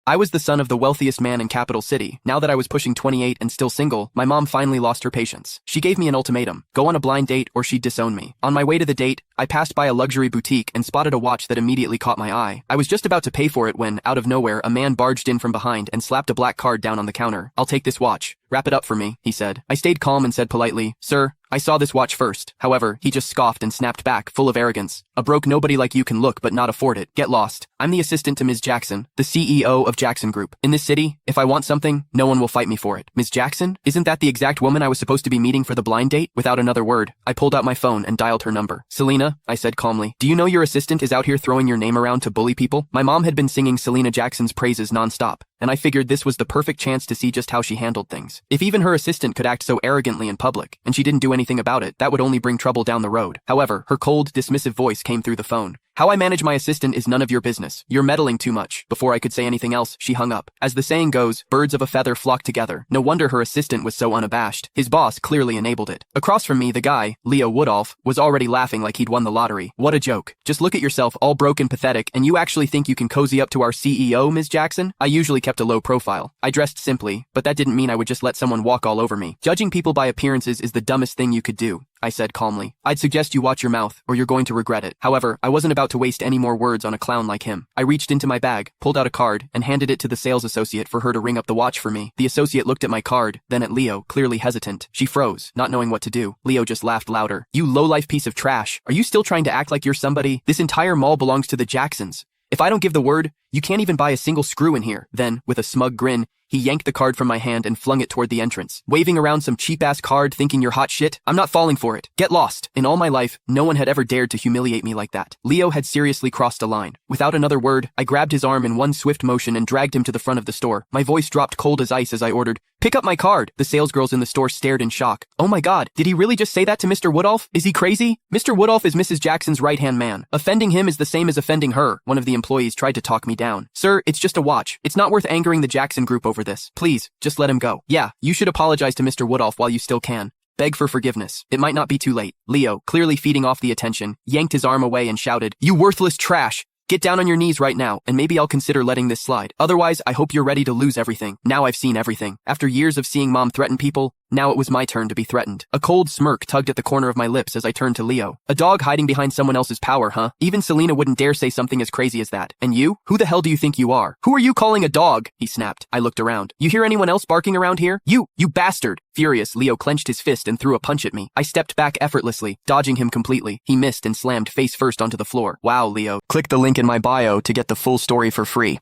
I was the son of the wealthiest man in Capital City. Now that I was pushing 28 and still single, my mom finally lost her patience. She gave me an ultimatum: go on a blind date or she'd disown me. On my way to the date, I passed by a luxury boutique and spotted a watch that immediately caught my eye. I was just about to pay for it when, out of nowhere, a man barged in from behind and slapped a black card down on the counter. "I'll take this watch. Wrap it up for me," he said. I stayed calm and said politely, "Sir, I saw this watch first." However, he just scoffed and snapped back, full of arrogance. "A broke nobody like you can look but not afford it. Get lost. I'm the assistant to Ms. Jackson, the CEO of Jackson Group. In this city, if I want something, no one will fight me for it." "Ms. Jackson? Isn't that the exact woman I was supposed to be meeting for the blind date?" Without another word, I pulled out my phone and dialed her number. "Selena," I said calmly, "do you know your assistant is out here throwing your name around to bully people?" My mom had been singing Selena Jackson's praises nonstop, and I figured this was the perfect chance to see just how she handled things. If even her assistant could act so arrogantly in public, and she didn't do anything about it, that would only bring trouble down the road. However, her cold, dismissive voice came through the phone. "How I manage my assistant is none of your business. You're meddling too much." Before I could say anything else, she hung up. As the saying goes, birds of a feather flock together. No wonder her assistant was so unabashed. His boss clearly enabled it. Across from me, the guy, Leo Woodolph, was already laughing like he'd won the lottery. "What a joke. Just look at yourself, all broke and pathetic, and you actually think you can cozy up to our CEO, Ms. Jackson?" I usually kept a low profile. I dressed simply, but that didn't mean I would just let someone walk all over me. "Judging people by appearances is the dumbest thing you could do," I said calmly. "I'd suggest you watch your mouth, or you're going to regret it." However, I wasn't about to waste any more words on a clown like him. I reached into my bag, pulled out a card, and handed it to the sales associate for her to ring up the watch for me. The associate looked at my card, then at Leo, clearly hesitant. She froze, not knowing what to do. Leo just laughed louder. "You low-life piece of trash. Are you still trying to act like you're somebody? This entire mall belongs to the Jacksons. If I don't give the word, you can't even buy a single screw in here." Then, with a smug grin, he yanked the card from my hand and flung it toward the entrance. "Waving around some cheap-ass card thinking you're hot shit? I'm not falling for it. Get lost." In all my life, no one had ever dared to humiliate me like that. Leo had seriously crossed a line. Without another word, I grabbed his arm in one swift motion and dragged him to the front of the store. My voice dropped cold as ice as I ordered, "Pick up my card." The salesgirls in the store stared in shock. "Oh my god, did he really just say that to Mr. Woodolph? Is he crazy?" "Mr. Woodolph is Mrs. Jackson's right-hand man. Offending him is the same as offending her." One of the employees tried to talk me down. "Sir, it's just a watch. It's not worth angering the Jackson Group over this. Please, just let him go." "Yeah, you should apologize to Mr. Woodolph while you still can. Beg for forgiveness. It might not be too late." Leo, clearly feeding off the attention, yanked his arm away and shouted, "You worthless trash! Get down on your knees right now, and maybe I'll consider letting this slide. Otherwise, I hope you're ready to lose everything." Now I've seen everything. After years of seeing Mom threaten people, now it was my turn to be threatened. A cold smirk tugged at the corner of my lips as I turned to Leo. "A dog hiding behind someone else's power, huh? Even Selena wouldn't dare say something as crazy as that. And you? Who the hell do you think you are? Who are you calling a dog?" he snapped. I looked around. "You hear anyone else barking around here? You bastard!" Furious, Leo clenched his fist and threw a punch at me. I stepped back effortlessly, dodging him completely. He missed and slammed face first onto the floor. Wow, Leo. Click the link in my bio to get the full story for free.